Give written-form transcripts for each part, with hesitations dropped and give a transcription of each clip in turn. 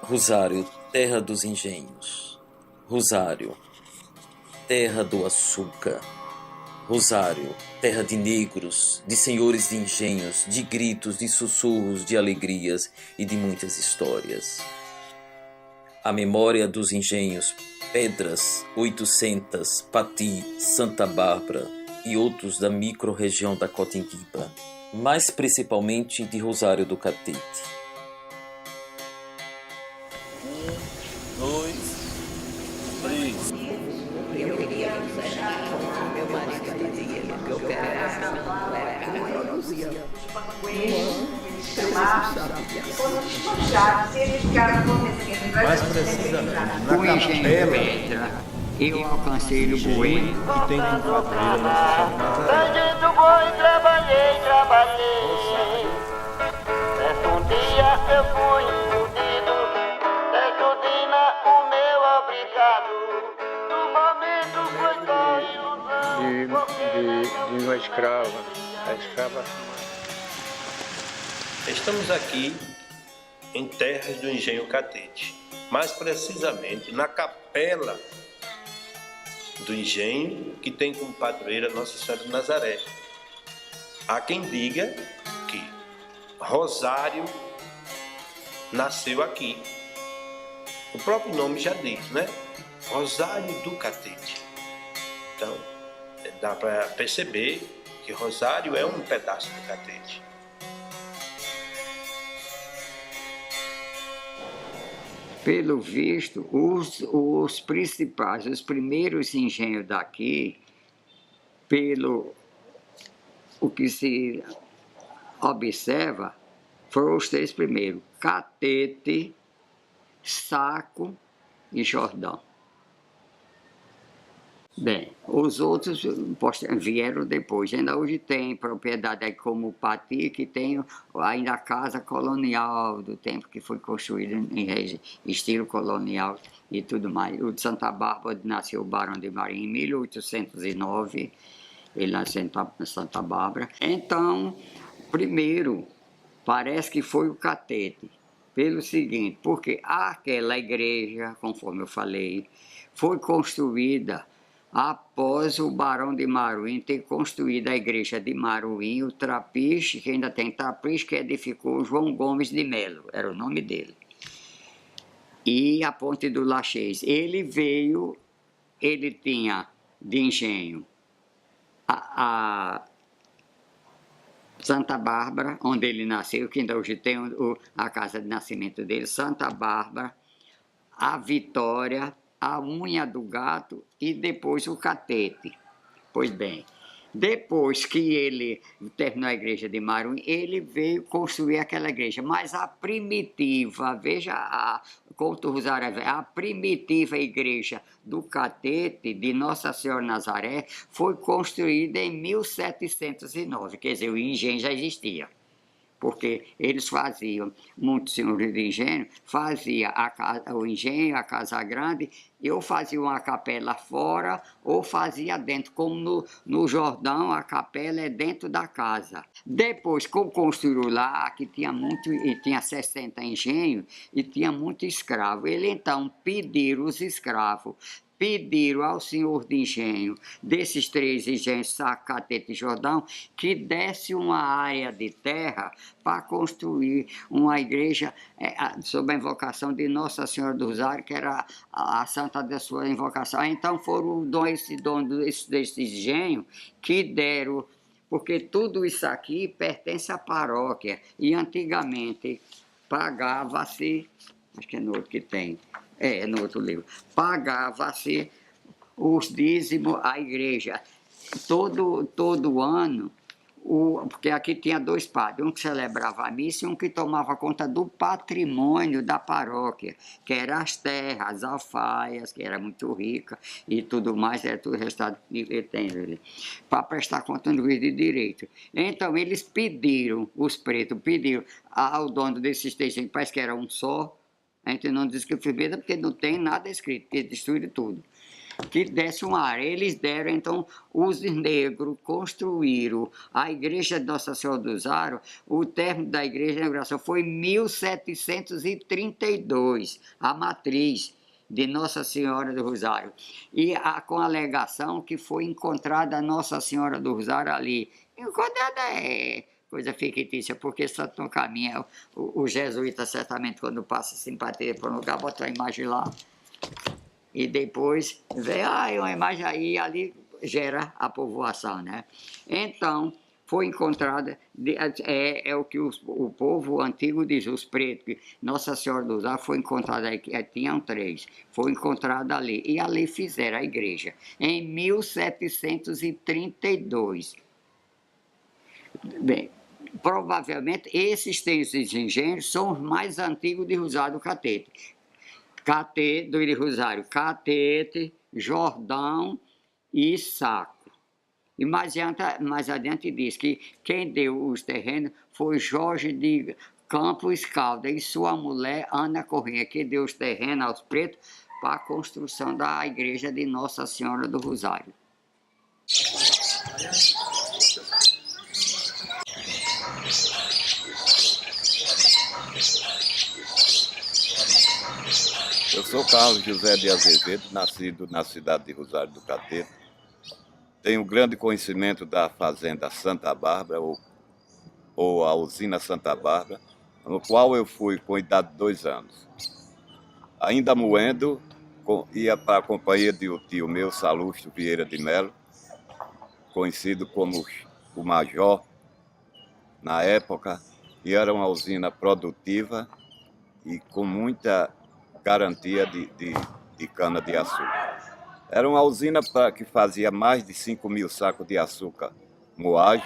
Rosário, terra dos engenhos. Rosário, terra do açúcar. Rosário, terra de negros, de senhores de engenhos, de gritos, de sussurros, de alegrias e de muitas histórias. A memória dos engenhos Pedras, 800, Pati, Santa Bárbara e outros da micro-região da Cotinguiba, mas principalmente de Rosário do Catete. 1, 2, 3. Eu queria deixar com meu marido dizia que eu quero produzia. Mais precisamente, na O engenho de capela pedra, eu alcancei o bueno. que tem com padroeira Nossa Senhora de Nazaré. Sangue do boi, trabalhei. Certo dia eu fui iludido, Judina, o meu obrigado. No momento foi só ilusão. De uma escrava. A escrava. Estamos aqui em terras do Engenho Catete, mais precisamente na capela do engenho que tem como padroeira Nossa Senhora de Nazaré. Há quem diga que Rosário nasceu aqui. O próprio nome já diz, né? Rosário do Catete. Então, dá para perceber que Rosário é um pedaço do Catete. Pelo visto, os principais, os primeiros engenhos daqui, pelo o que se observa, foram os três primeiros: Catete, Saco e Jordão. Bem, os outros vieram depois. Ainda hoje tem propriedade aí como Pati, que tem ainda a casa colonial do tempo que foi construída em estilo colonial e tudo mais. O de Santa Bárbara nasceu o Barão de Marinho em 1809, ele nasceu em Santa Bárbara. Então, primeiro, parece que foi o Catete, pelo seguinte, porque aquela igreja, conforme eu falei, foi construída após o Barão de Maruim ter construído a igreja de Maruim, o Trapiche, que ainda tem Trapiche, que edificou João Gomes de Melo, era o nome dele. E a Ponte do Laxês. Ele tinha de engenho a Santa Bárbara, onde ele nasceu, que ainda hoje tem a casa de nascimento dele, Santa Bárbara, a Vitória, a Unha do Gato e depois o Catete. Pois bem, depois que ele terminou a igreja de Maruim, ele veio construir aquela igreja, mas a primitiva, veja quanto Rosário é velho, a primitiva igreja do Catete, de Nossa Senhora de Nazaré, foi construída em 1709, quer dizer, o engenho já existia. Porque eles faziam, muitos senhores de engenho, fazia o engenho, a casa grande, ou fazia uma capela fora, ou fazia dentro, como no Jordão, a capela é dentro da casa. Depois, como construiu lá, que tinha muito, e tinha 60 engenhos, e tinha muito escravo, ele então pediram os escravos, pediram ao senhor de engenho, desses três engenhos, Saco, Catete e Jordão, que desse uma área de terra para construir uma igreja sob a invocação de Nossa Senhora do Rosário, que era a santa da sua invocação. Então foram esse dono desse engenho que deram, porque tudo isso aqui pertence à paróquia, e antigamente pagava-se, acho que é no outro que tem, no outro livro, pagava-se os dízimos à igreja. Todo ano, porque aqui tinha dois padres, um que celebrava a missa e um que tomava conta do patrimônio da paróquia, que eram as terras, as alfaias, que era muito rica, e tudo mais, era tudo restado para prestar conta no juiz de direito. Então, eles pediram, os pretos pediram ao dono desses textos, parece que era um só. A gente não diz que foi besta porque não tem nada escrito, que destruíram tudo. que desse uma área. Eles deram, então, os negros construíram a igreja de Nossa Senhora do Rosário. O término da igreja de inauguração foi em 1732, a matriz de Nossa Senhora do Rosário. E com a alegação que foi encontrada Nossa Senhora do Rosário ali. Encontrada coisa fictícia, porque Santo no caminho, o jesuíta certamente quando passa simpatia por um lugar, bota uma imagem lá, e depois vê, uma imagem aí, ali gera a povoação, né? Então, foi encontrada, é o que o povo antigo diz, os pretos, que Nossa Senhora do Rosário foi encontrada, tinham 3, foi encontrada ali, e ali fizeram a igreja, em 1732. Bem, provavelmente esses 3 engenhos são os mais antigos de Rosário do Catete. Do Rosário, Catete, Jordão e Saco. E mais adiante diz que quem deu os terrenos foi Jorge de Campos Caldas e sua mulher Ana Corrêa, que deu os terrenos aos pretos para a construção da igreja de Nossa Senhora do Rosário. Eu sou Carlos José de Azevedo, nascido na cidade de Rosário do Catete. Tenho grande conhecimento da fazenda Santa Bárbara, ou a usina Santa Bárbara, no qual eu fui com idade de 2 anos. Ainda moendo, ia para a companhia de um tio meu, Salustro Vieira de Melo, conhecido como o Major, na época, e era uma usina produtiva e com muita garantia de cana-de-açúcar. Era uma usina que fazia mais de 5.000 sacos de açúcar moagem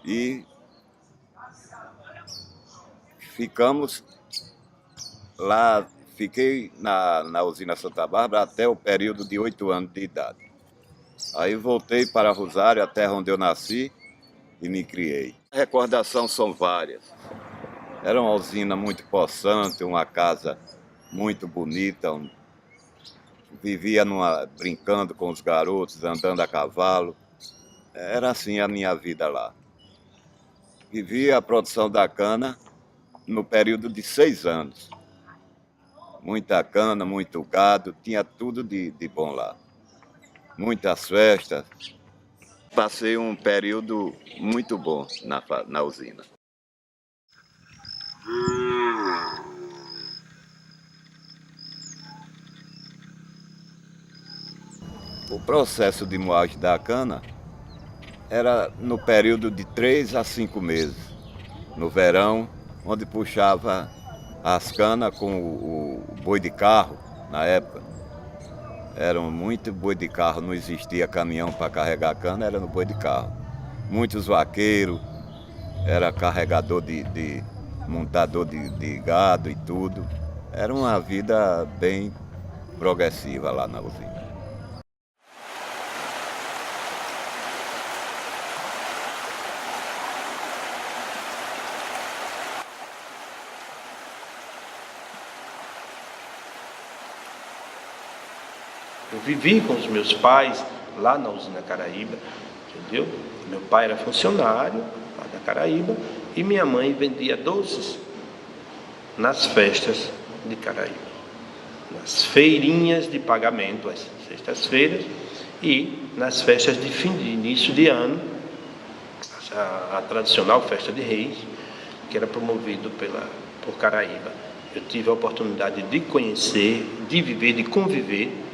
e ficamos lá, fiquei na usina Santa Bárbara até o período de 8 anos de idade. Aí voltei para Rosário, a terra onde eu nasci e me criei. Recordações são várias. Era uma usina muito possante, uma casa muito bonita, vivia brincando com os garotos, andando a cavalo. Era assim a minha vida lá. Vivia a produção da cana no período de 6 anos. Muita cana, muito gado, tinha tudo de bom lá. Muitas festas. Passei um período muito bom na usina. O processo de moagem da cana era no período de 3 a 5 meses. No verão, onde puxava as canas com o boi de carro, na época. Eram muito boi de carro, não existia caminhão para carregar cana, era no boi de carro. Muitos vaqueiros, era carregador montador de gado e tudo. Era uma vida bem progressiva lá na usina. Eu vivi com os meus pais lá na usina Caraíba, entendeu? Meu pai era funcionário lá da Caraíba e minha mãe vendia doces nas festas de Caraíba, nas feirinhas de pagamento, às sextas-feiras, e nas festas de início de ano, a tradicional festa de Reis, que era promovido por Caraíba. Eu tive a oportunidade de conhecer, de viver, de conviver.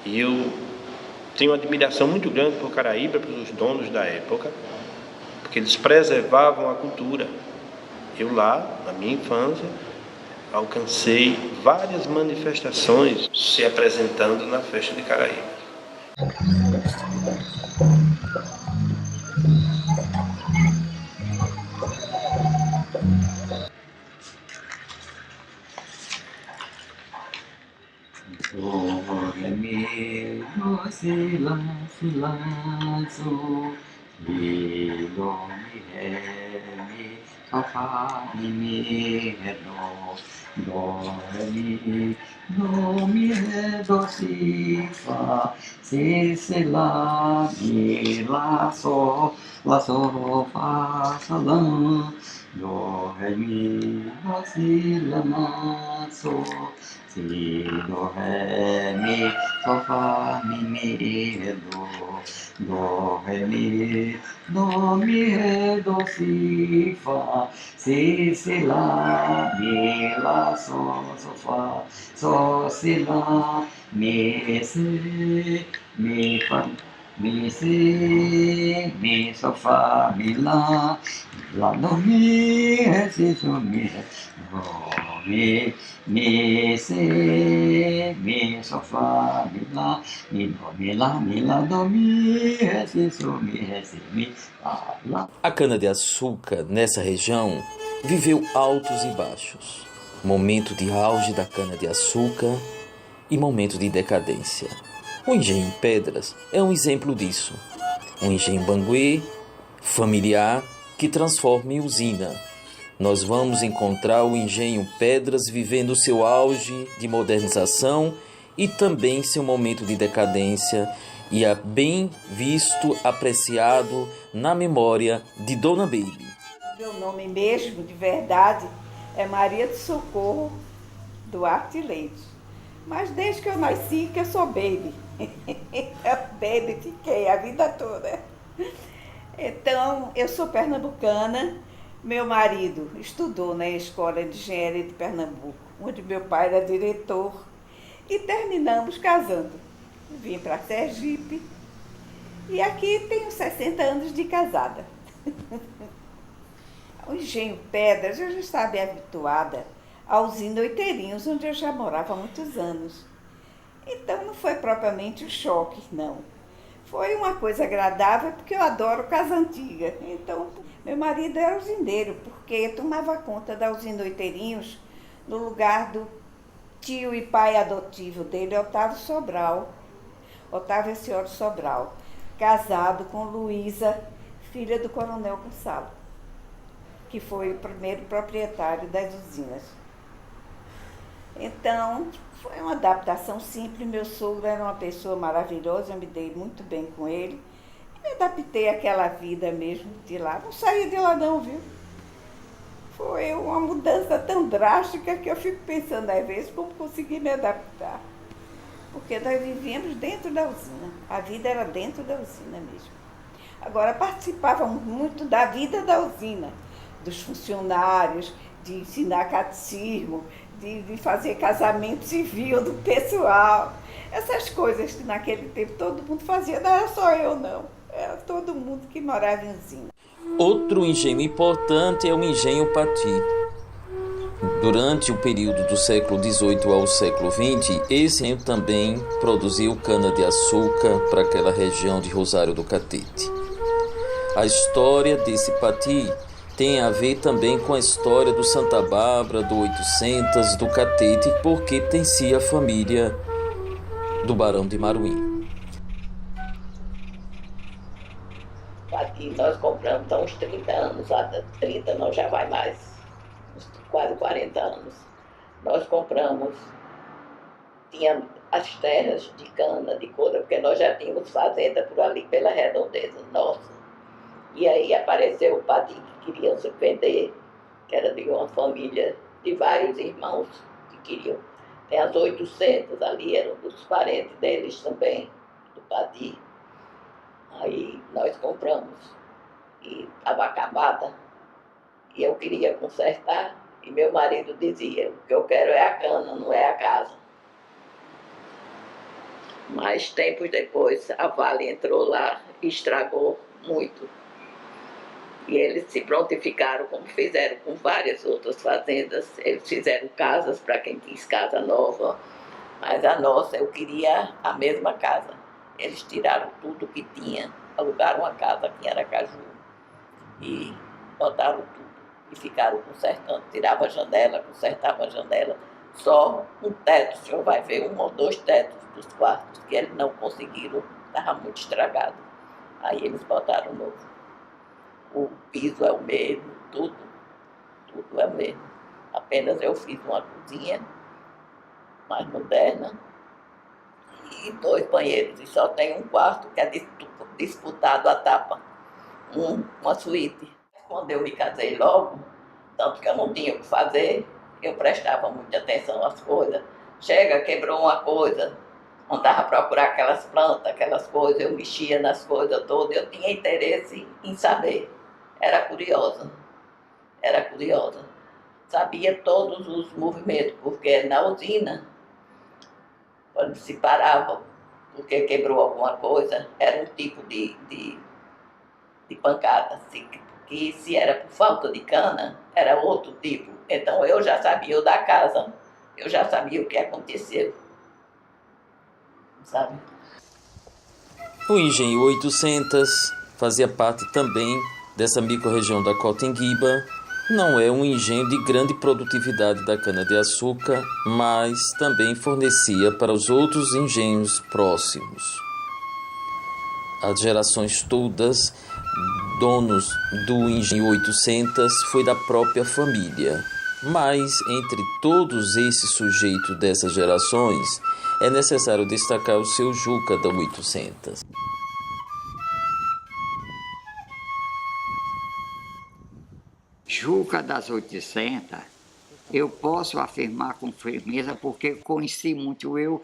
E eu tenho uma admiração muito grande por Caraíba, pelos donos da época, porque eles preservavam a cultura. Eu lá, na minha infância, alcancei várias manifestações se apresentando na festa de Caraíba. mi, do, mi, ré, mi, sol, fá, mi, ré, do, ré, mi, do, mi, ré, do, si, lá, mi, lá, sol, fá, sol, lá, do, ré, mi, do, si, lá, sol, si, do, ré, mi, sol, fá, mi, ré, do, ré, mi, ré, do, si, lá, mi, lá, sol, fá, sol, si, lá, mi, si, mi, fá, mi, si, mi, sol, fá, mi, lá, do, mi, ré, si, sol, mi, ré, do, mi, si, mi, sol, fá, mi, lá, mi, lá, do, mi, ré, si, sol, mi, ré, si, mi, lá. A cana-de-açúcar, nessa região, viveu altos e baixos. Momento de auge da cana-de-açúcar e momento de decadência. O engenho Pedras é um exemplo disso. Um engenho banguê, familiar, que transforma em usina. Nós vamos encontrar o engenho Pedras vivendo seu auge de modernização e também seu momento de decadência, e é bem visto, apreciado na memória de Dona Baby. Meu nome mesmo, de verdade, é Maria do Socorro Duarte Leite. Mas desde que eu nasci que eu sou Baby. Baby fiquei a vida toda. Então, eu sou pernambucana. Meu marido estudou na Escola de Engenharia de Pernambuco, onde meu pai era diretor. E terminamos casando. Vim para Sergipe e aqui tenho 60 anos de casada. O engenho Pedras, eu já estava bem habituada aos Oiteirinhos, onde eu já morava há muitos anos. Então não foi propriamente um choque, não. Foi uma coisa agradável, porque eu adoro casa antiga. Então, meu marido era usineiro, porque tomava conta da usina Oiteirinhos no lugar do tio e pai adotivo dele, Otávio Sobral. Otávio Acioli Sobral, casado com Luísa, filha do Coronel Gonçalo, que foi o primeiro proprietário das usinas. Então, foi uma adaptação simples. Meu sogro era uma pessoa maravilhosa, eu me dei muito bem com ele. E me adaptei àquela vida mesmo de lá. Não saí de lá não, viu? Foi uma mudança tão drástica que eu fico pensando às vezes como consegui me adaptar. Porque nós vivíamos dentro da usina. A vida era dentro da usina mesmo. Agora, participávamos muito da vida da usina, dos funcionários, de ensinar catecismo, de fazer casamento civil do pessoal. Essas coisas que naquele tempo todo mundo fazia, não era só eu não. Era todo mundo que morava em usina. Outro engenho importante é o engenho Pati. Durante o período do século XVIII ao século XX, esse engenho também produziu cana-de-açúcar para aquela região de Rosário do Catete. A história desse Pati tem a ver também com a história do Santa Bárbara, do 800, do Catete, porque pertencia à família do Barão de Maruim. Aqui nós compramos há uns 30 anos, há 30 não, já vai mais, uns quase 40 anos. Nós compramos, tinha as terras de cana, de coura, porque nós já tínhamos fazenda por ali, pela redondeza nossa. E aí apareceu o Pati que queriam se vender, que era de uma família de vários irmãos que queriam. Tem as 800 ali, eram dos parentes deles também, do Pati. Aí nós compramos e estava acabada e eu queria consertar e meu marido dizia, o que eu quero é a cana, não é a casa. Mas tempos depois a Vale entrou lá e estragou muito. E eles se prontificaram, como fizeram com várias outras fazendas. Eles fizeram casas para quem quis casa nova, mas a nossa, eu queria a mesma casa. Eles tiraram tudo que tinha, alugaram uma casa aqui em Aracaju e botaram tudo e ficaram consertando. Tirava a janela, consertava a janela, só um teto, o senhor vai ver 1 ou 2 tetos dos quartos que eles não conseguiram, estava muito estragado. Aí eles botaram novo. O piso é o mesmo, tudo é o mesmo. Apenas eu fiz uma cozinha mais moderna e 2 banheiros. E só tem um quarto que é disputado a tapa, uma suíte. Quando eu me casei logo, tanto que eu não tinha o que fazer, eu prestava muita atenção às coisas. Chega, quebrou uma coisa, andava a procurar aquelas plantas, aquelas coisas, eu mexia nas coisas todas, eu tinha interesse em saber. Era curiosa. Sabia todos os movimentos, porque na usina, quando se parava, porque quebrou alguma coisa, era um tipo de pancada. Que se era por falta de cana, era outro tipo. Então eu já sabia o da casa, eu já sabia o que aconteceu. Sabe? O Engenho 800 fazia parte também dessa microrregião da Cotinguiba. Não é um engenho de grande produtividade da cana-de-açúcar, mas também fornecia para os outros engenhos próximos. As gerações todas, donos do Engenho 800, foi da própria família. Mas, entre todos esses sujeitos dessas gerações, é necessário destacar o seu Juca da 800. Juca das 800, eu posso afirmar com firmeza porque conheci muito. Eu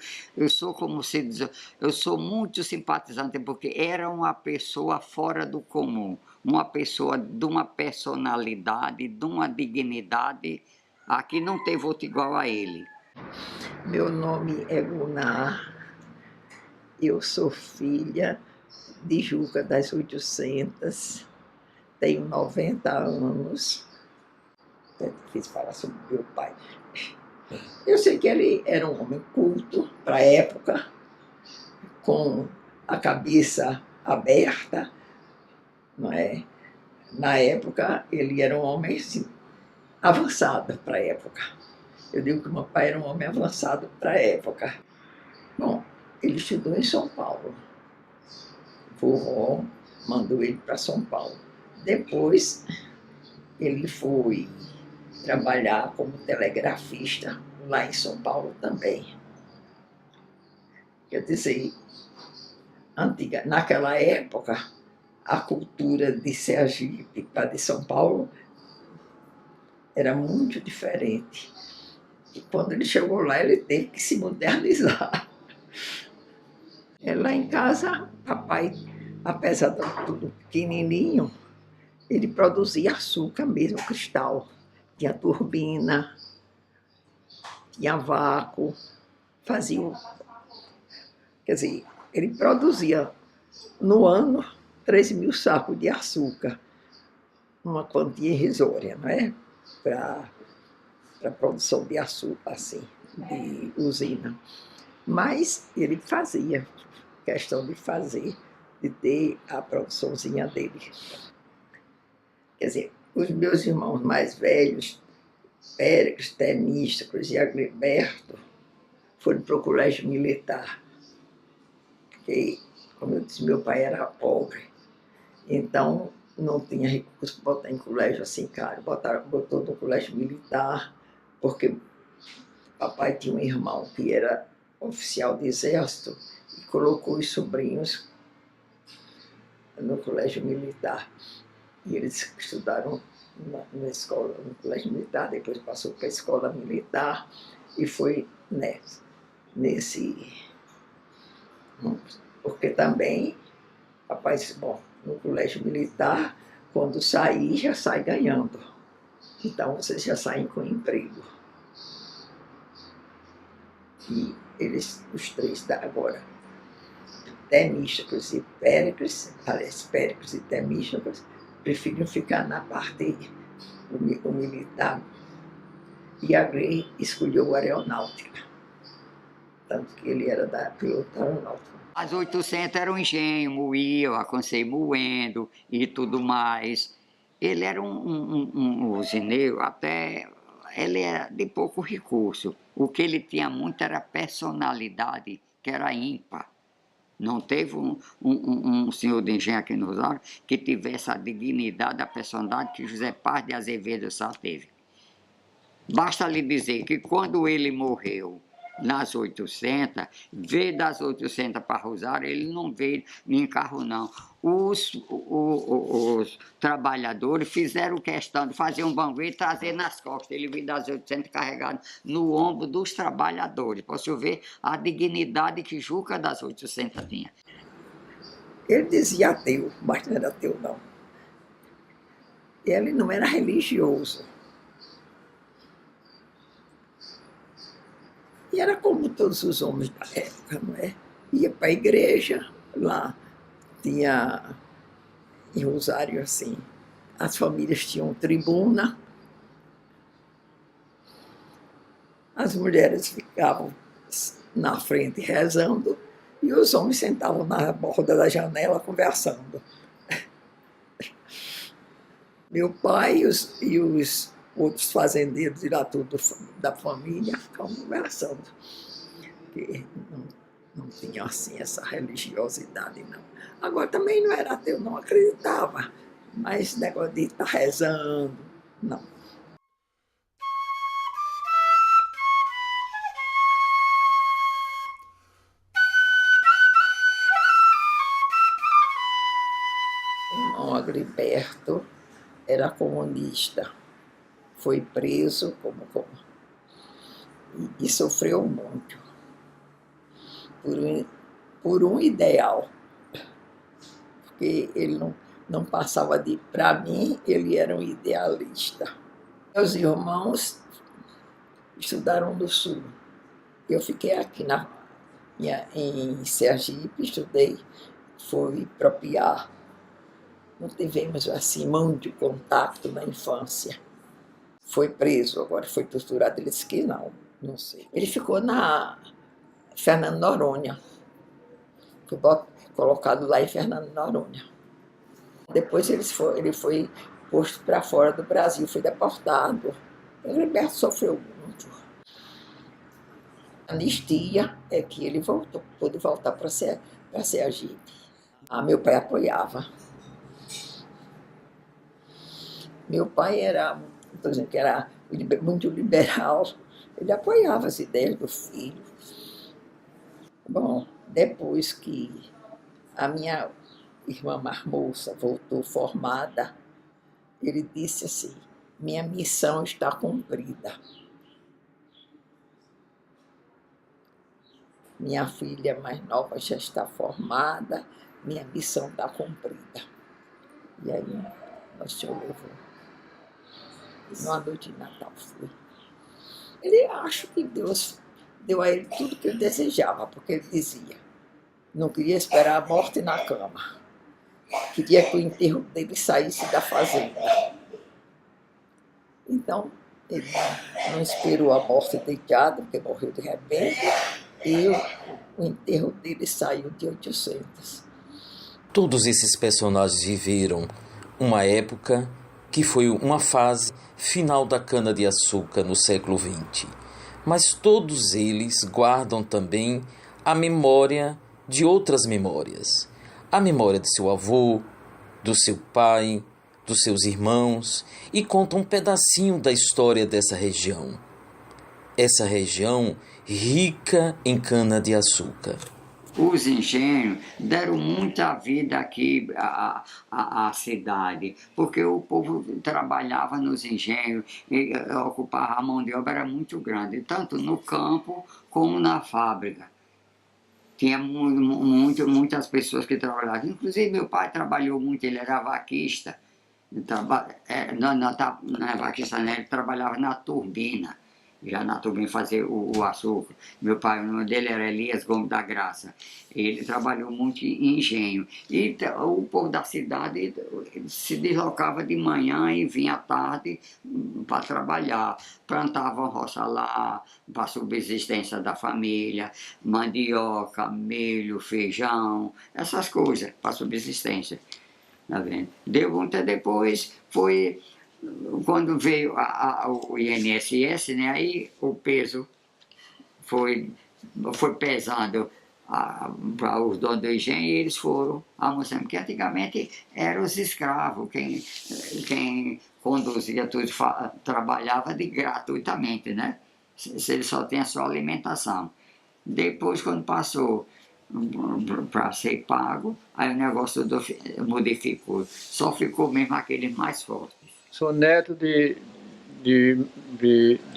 sou, como se diz, eu sou muito simpatizante porque era uma pessoa fora do comum, uma pessoa de uma personalidade, de uma dignidade, aqui não teve outro igual a ele. Meu nome é Gunar, eu sou filha de Juca das 800, tenho 90 anos, é difícil falar sobre meu pai. Eu sei que ele era um homem culto para a época, com a cabeça aberta, não é? Na época, ele era um homem assim, avançado para a época. Eu digo que meu pai era um homem avançado para a época. Bom, ele estudou em São Paulo. Vovó mandou ele para São Paulo. Depois, ele foi trabalhar como telegrafista lá em São Paulo também. Quer dizer, naquela época, a cultura de Sergipe para de São Paulo era muito diferente. E quando ele chegou lá, ele teve que se modernizar. Lá em casa, papai, apesar de tudo pequenininho, ele produzia açúcar mesmo, cristal. Tinha turbina, tinha vácuo, fazia... Quer dizer, ele produzia no ano 13.000 sacos de açúcar, uma quantia irrisória, não é? Para a produção de açúcar, assim, de usina. Mas ele fazia, questão de fazer, de ter a produçãozinha dele. Quer dizer, os meus irmãos mais velhos, Péricles, Temístocles e Agriberto, foram para o colégio militar. Porque, como eu disse, meu pai era pobre, então não tinha recurso para botar em colégio assim caro. Botou no colégio militar, porque papai tinha um irmão que era oficial de exército e colocou os sobrinhos no colégio militar. E eles estudaram na escola, no colégio militar, depois passou para a escola militar e foi nesse... Porque também, papai disse, bom, no colégio militar, quando sair, já sai ganhando. Então, vocês já saem com emprego. E eles, os três agora, Temístocles e Péricles, aliás, Péricles e Temístocles, preferiram ficar na parte o militar. E a Grey escolheu a aeronáutica. Tanto que ele era da piloto aeronáutica. As 800 era um engenho, moía, eu aconselhei moendo e tudo mais. Ele era um usineiro, até ele era de pouco recurso. O que ele tinha muito era personalidade, que era ímpar. Não teve um senhor de engenho aqui no Rosário que tivesse a dignidade, a personalidade que José Paz de Azevedo Sá teve. Basta lhe dizer que quando ele morreu nas 800, veio das 800 para Rosário, ele não veio em carro, não. Os trabalhadores fizeram questão de fazer um banco e trazer nas costas. Ele veio das 800 carregado no ombro dos trabalhadores. Para você ver a dignidade que Juca das 800 tinha. Ele dizia ateu, mas não era ateu, não. Ele não era religioso. E era como todos os homens da época, não é? Ia para a igreja, lá tinha, em Rosário, assim, as famílias tinham tribuna, as mulheres ficavam na frente rezando e os homens sentavam na borda da janela conversando. Meu pai e os outros fazendeiros de lá tudo da família ficavam conversando. Porque não tinha assim essa religiosidade, não. Agora também não era ateu, não acreditava, mas negócio de estar rezando, não. O irmão Agriberto era comunista. Foi preso e sofreu muito por um ideal, porque ele não passava de... Para mim, ele era um idealista. Meus irmãos estudaram no Sul. Eu fiquei aqui em Sergipe, estudei, fui para Piá. Não tivemos assim muito contato na infância. Foi preso, agora foi torturado, ele disse que não sei. Ele ficou na Fernando Noronha, foi colocado lá em Fernando Noronha. Depois ele foi posto para fora do Brasil, foi deportado. O Gilberto sofreu muito. A anistia é que ele pôde voltar para Sergipe. Meu pai apoiava. Meu pai era, por exemplo, era muito liberal, ele apoiava as ideias do filho. Bom, depois que a minha irmã mais moça voltou formada, ele disse assim: minha missão está cumprida. Minha filha mais nova já está formada, minha missão está cumprida. E aí, nosso Senhor levou. Numa noite de Natal foi. Ele acha que Deus deu a ele tudo que ele desejava, porque ele dizia, não queria esperar a morte na cama, queria que o enterro dele saísse da fazenda. Então, ele não esperou a morte deitado, porque morreu de repente, e o enterro dele saiu de 800. Todos esses personagens viveram uma época que foi uma fase final da cana-de-açúcar no século XX. Mas todos eles guardam também a memória de outras memórias. A memória de seu avô, do seu pai, dos seus irmãos, e contam um pedacinho da história dessa região. Essa região rica em cana-de-açúcar. Os engenhos deram muita vida aqui à cidade, porque o povo trabalhava nos engenhos, e ocupava a mão de obra era muito grande, tanto no campo como na fábrica. Tinha muitas pessoas que trabalhavam. Inclusive, meu pai trabalhou muito, ele era vaquista. Não é vaquista, né? Ele trabalhava na turbina. Já na turbina fazer o açúcar. Meu pai, o nome dele era Elias Gomes da Graça. Ele trabalhou muito em engenho. E o povo da cidade se deslocava de manhã e vinha à tarde para trabalhar. Plantavam roça lá, para a subsistência da família, mandioca, milho, feijão, essas coisas para a subsistência. Tá vendo? Deu muito depois, foi... Quando veio o INSS, né, aí o peso foi pesando para os donos do engenho e eles foram a Moçambique, porque antigamente eram os escravos, quem conduzia tudo, trabalhava gratuitamente, né? Se ele só tinha a sua alimentação. Depois, quando passou para ser pago, aí o negócio modificou, só ficou mesmo aqueles mais fortes. Sou neto de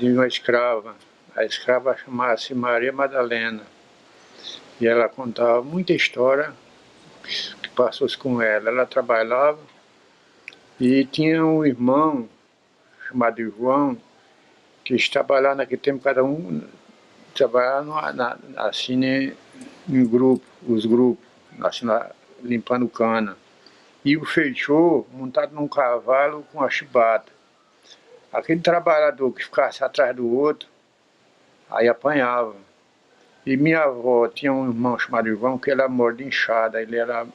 uma escrava. A escrava chamava-se Maria Madalena. E ela contava muita história que passou-se com ela. Ela trabalhava e tinha um irmão chamado João, que trabalhava naquele tempo, cada um trabalhava assim em grupo, os grupos, assim, limpando cana. E o feitor montado num cavalo com a chibata. Aquele trabalhador que ficasse atrás do outro, aí apanhava. E minha avó tinha um irmão chamado Ivan, que ele era mole de enxada, ele era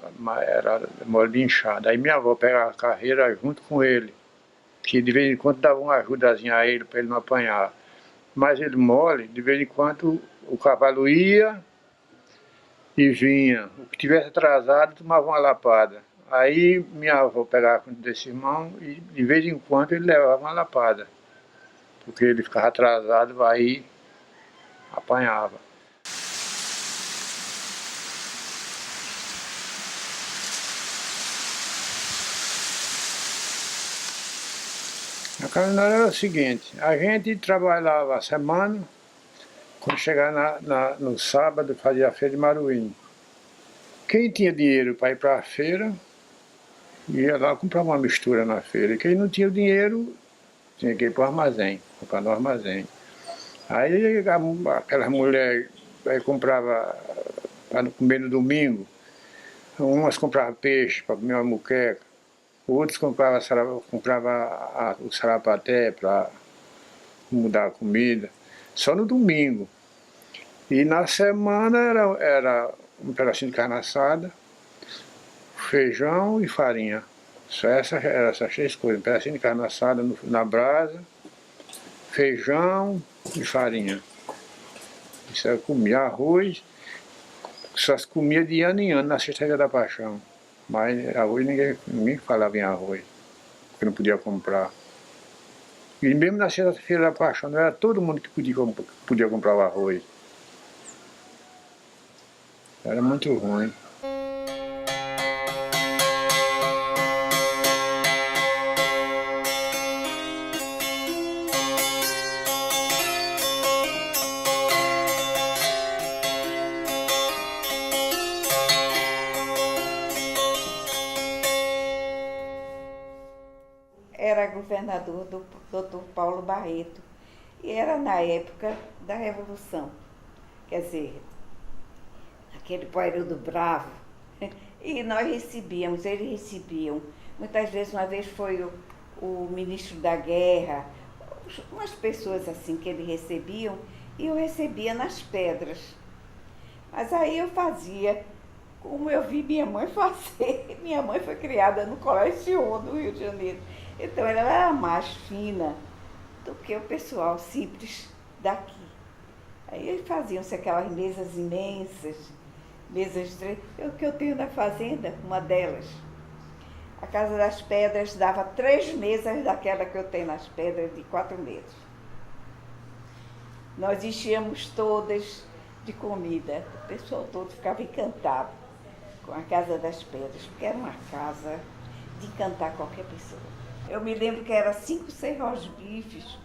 mole de enxada. Aí minha avó pegava a carreira junto com ele, que de vez em quando dava uma ajudazinha a ele para ele não apanhar. Mas ele mole, de vez em quando o cavalo ia e vinha. O que tivesse atrasado tomava uma lapada. Aí minha avó pegava desse irmão e de vez em quando ele levava uma lapada. Porque ele ficava atrasado, aí apanhava. A caminhada era o seguinte, a gente trabalhava a semana, quando chegava no sábado fazia a feira de Maruim. Quem tinha dinheiro para ir para a feira, ia lá comprar uma mistura na feira. Quem não tinha dinheiro, tinha que ir para o armazém, comprar no armazém. Aí aquelas mulheres comprava para comer no domingo, umas compravam peixe para comer uma muqueca, outros compravam o sarapaté para mudar a comida, só no domingo. E na semana era um pedacinho de carne assada, feijão e farinha. Só eram essas três coisas, um pedacinho de carne assada na brasa, feijão e farinha. Isso eu comia arroz, só se comia de ano em ano na Sexta-feira da Paixão. Mas arroz ninguém falava em arroz, porque não podia comprar. E mesmo na Sexta-feira da Paixão, não era todo mundo que podia comprar o arroz. Era muito ruim. Era governador do Dr. Paulo Barreto, e era na época da Revolução, quer dizer, aquele período bravo, e nós recebíamos, eles recebiam, muitas vezes, uma vez foi o ministro da Guerra, umas pessoas assim que eles recebiam, e eu recebia nas pedras. Mas aí eu fazia como eu vi minha mãe fazer. Minha mãe foi criada no Colégio Sion, do Rio de Janeiro. Então ela era mais fina do que o pessoal simples daqui. Aí faziam-se aquelas mesas imensas, mesas que eu tenho na fazenda, uma delas. A Casa das Pedras dava 3 mesas daquela que eu tenho nas pedras, de 4 metros. Nós enchíamos todas de comida. O pessoal todo ficava encantado com a Casa das Pedras, porque era uma casa de encantar qualquer pessoa. Eu me lembro que era 5, 6 rosbifes,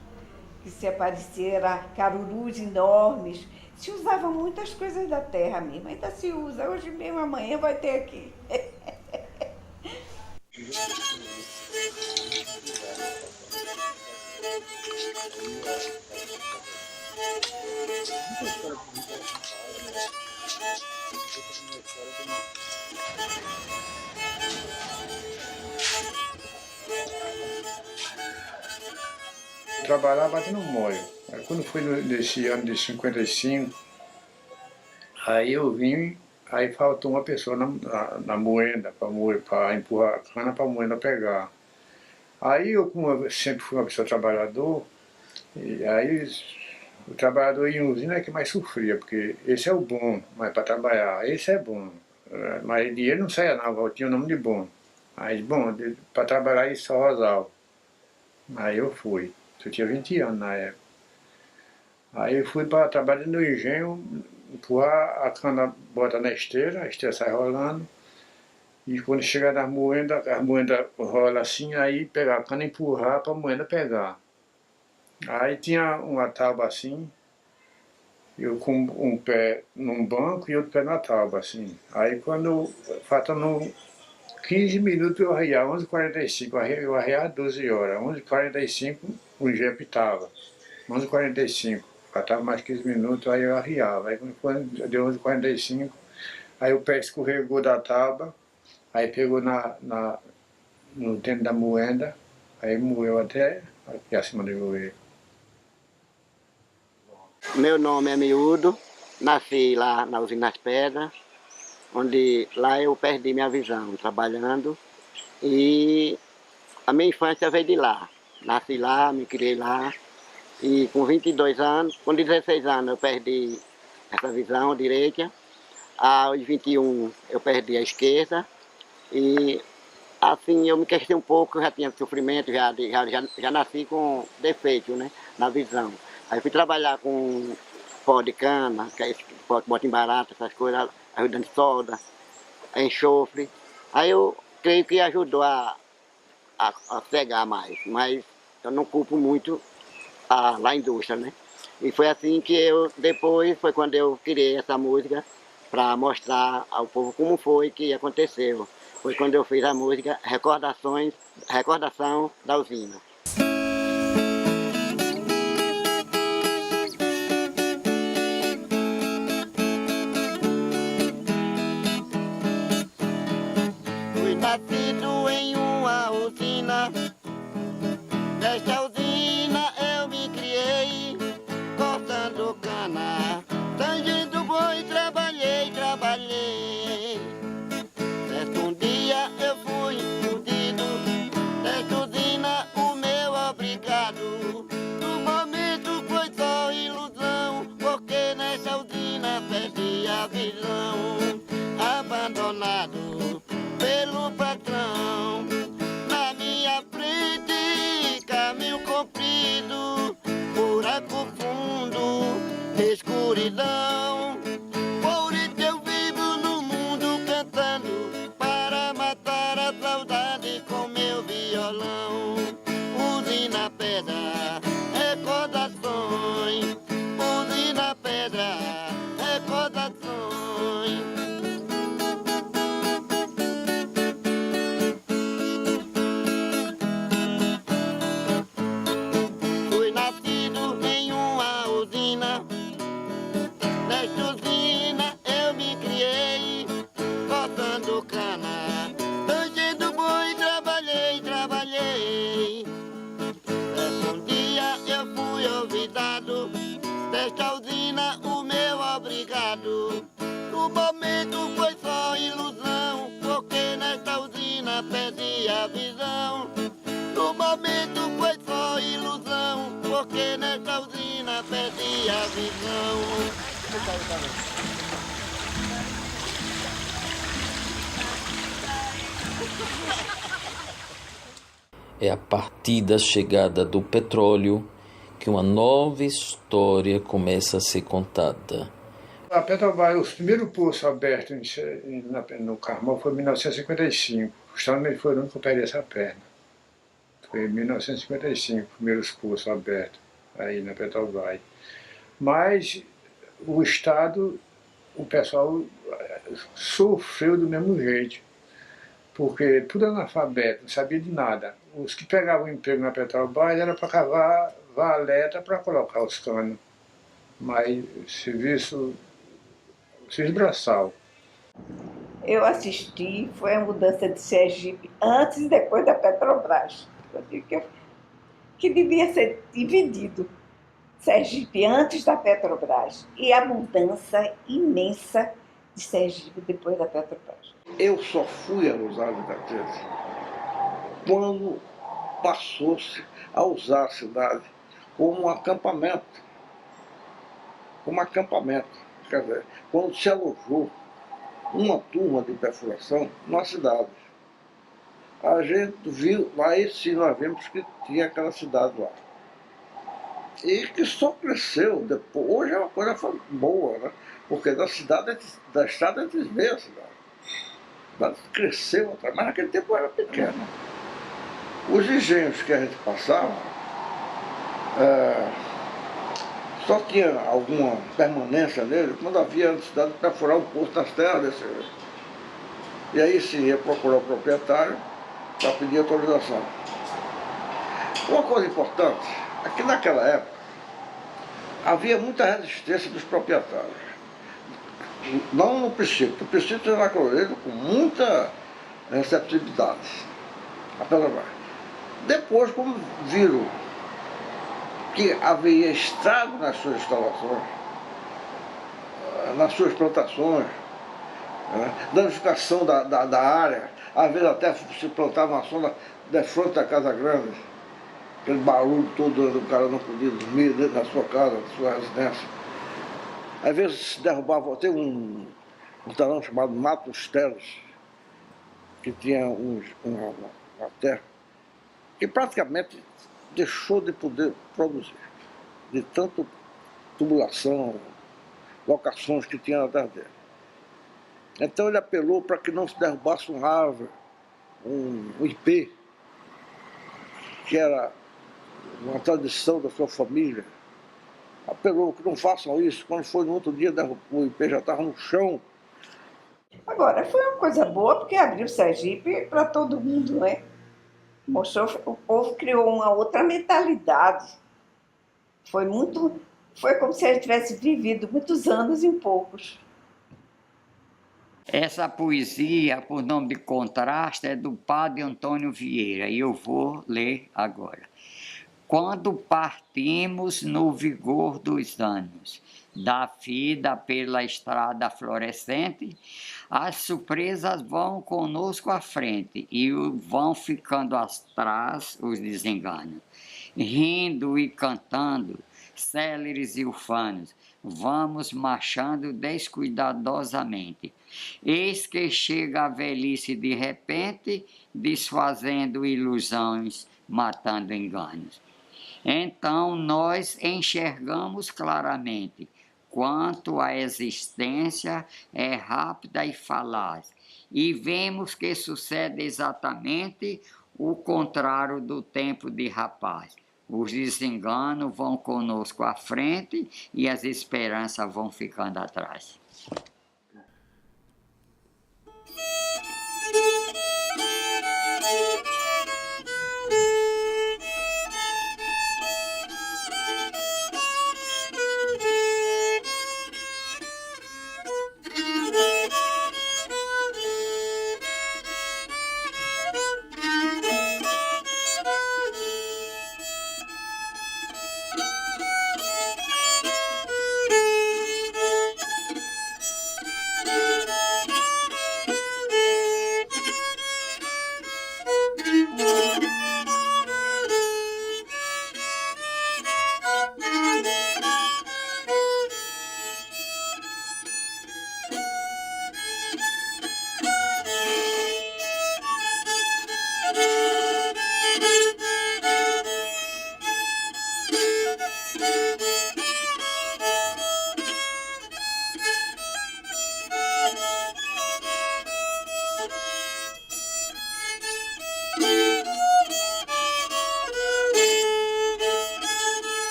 que se apareceram, carurus enormes. Se usava muitas coisas da terra mesmo, ainda se usa. Hoje mesmo, amanhã vai ter aqui. Trabalhava batendo molho. Quando foi nesse ano de 55, aí eu vim, aí faltou uma pessoa na moenda para empurrar a cana para a moenda pegar. Aí eu, como eu sempre fui uma pessoa trabalhador, e aí o trabalhador em usina é que mais sofria, porque esse é o bom, mas para trabalhar, esse é bom. Mas dinheiro não saia não, tinha o nome de bom. Mas bom, para trabalhar em São Rosal. Aí eu fui, eu tinha 20 anos na época. Aí eu fui para trabalhar no engenho, empurrar a cana, bota na esteira, a esteira sai rolando. E quando chegar nas moendas, a moenda rola assim, aí pegar a cana e empurrar para a moenda pegar. Aí tinha uma tábua assim, eu com um pé num banco e outro pé na tábua, assim. Aí quando, faltando 15 minutos eu arriava, 11h45, eu arriava 12 horas, 11h45 o engenho apitava, 11h45, faltava mais 15 minutos, aí eu arriava. Aí quando deu 11h45, aí o pé escorregou da tábua, aí pegou no dentro da moenda, aí moeu até aqui acima do joelho. Meu nome é Miúdo, nasci lá na Usina das Pedras, onde lá eu perdi minha visão trabalhando e a minha infância veio de lá. Nasci lá, me criei lá e com 22 anos, com 16 anos eu perdi essa visão direita, aos 21 eu perdi a esquerda e assim eu me queixei um pouco, eu já tinha sofrimento, já nasci com defeito, né, na visão. Aí fui trabalhar com pó de cana, que é esse pó que bota em barata, essas coisas, ajudando solda, enxofre. Aí eu creio que ajudou a cegar mais, mas eu não culpo muito a indústria, né? E foi assim que eu, depois, foi quando eu criei essa música para mostrar ao povo como foi que aconteceu. Foi quando eu fiz a música Recordação da Usina. Nascido em uma usina, nesta usina eu me criei, cortando cana, tangendo boi, trabalhei. Certo dia eu fui iludido, nesta usina o meu obrigado. No momento foi só ilusão, porque nesta usina perdi a visão, abandonado pelo patrão. Na minha frente, caminho comprido, buraco fundo, escuridão. Por isso eu vivo no mundo cantando, para matar a saudade com meu violão. Usina pedra, recordações. Usina pedra, recordações. Nesta usina eu me criei, cortando cana, tangendo boi, trabalhei. Um dia eu fui olvidado, desta usina o meu obrigado. No momento foi só ilusão, porque nesta usina perdi a visão. No momento foi só ilusão, porque nesta usina perdi a visão. É a partir da chegada do petróleo que uma nova história começa a ser contada. A Petrobras, os primeiros poços abertos no Carmão foi em 1955. Justamente foi o ano que eu perdi essa perna. Foi em 1955, os primeiros poços abertos aí na Petrobras. Mas o Estado, o pessoal sofreu do mesmo jeito, porque tudo analfabeto, não sabia de nada. Os que pegavam emprego na Petrobras era para cavar valeta para colocar os canos, mas serviço braçal. Eu assisti, foi a mudança de Sergipe antes e depois da Petrobras. Eu digo que devia ser dividido. Sergipe antes da Petrobras e a mudança imensa de Sergipe depois da Petrobras. Eu só fui a Rosário da Pedra quando passou-se a usar a cidade como um acampamento. como acampamento. Quer dizer, quando se alojou uma turma de perfuração na cidade. A gente viu, aí sim nós vimos que tinha aquela cidade lá. E que só cresceu depois. Hoje é uma coisa boa, né? Porque da estrada a gente vê a cidade. A cidade cresceu, mas naquele tempo era pequena. Os engenhos que a gente passava, só tinha alguma permanência nele quando havia a necessidade de perfurar um poço nas terras desse. E aí sim ia procurar o proprietário para pedir autorização. Uma coisa importante é que naquela época havia muita resistência dos proprietários. Não no princípio, o princípio era acolhido com muita receptividade. Apesar de. Depois, como viram que havia estrago nas suas instalações, nas suas plantações, danificação da área, às vezes até se plantava uma sonda de frente da Casa Grande, aquele barulho todo, o cara não podia dormir dentro da sua casa, da sua residência. Às vezes se derrubava, tem um terreno chamado Mato dos Teles, que tinha uma terra, que praticamente deixou de poder produzir, de tanto tubulação, locações que tinha na terra dele. Então ele apelou para que não se derrubasse uma árvore, um ipê, que era uma tradição da sua família. Apelou que não façam isso. Quando foi no outro dia, o ipê já estava no chão. Agora, foi uma coisa boa porque abriu o Sergipe para todo mundo, né? Mostrou, o povo criou uma outra mentalidade. Foi como se ele tivesse vivido muitos anos em poucos. Essa poesia, por nome de Contraste, é do padre Antônio Vieira, e eu vou ler agora. Quando partimos no vigor dos anos, da vida pela estrada florescente, as surpresas vão conosco à frente e vão ficando atrás os desenganos. Rindo e cantando, céleres e ufanos, vamos marchando descuidadosamente. Eis que chega a velhice de repente, desfazendo ilusões, matando enganos. Então nós enxergamos claramente quanto a existência é rápida e falaz, e vemos que sucede exatamente o contrário do tempo de rapaz. Os desenganos vão conosco à frente e as esperanças vão ficando atrás.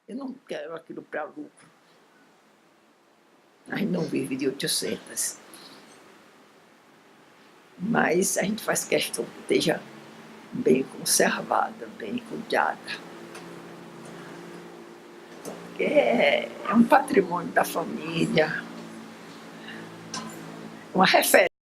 Eu não quero aquilo para lucro. A gente não vive de 800. Mas a gente faz questão que esteja bem conservada, bem cuidada. Porque é um patrimônio da família, uma referência.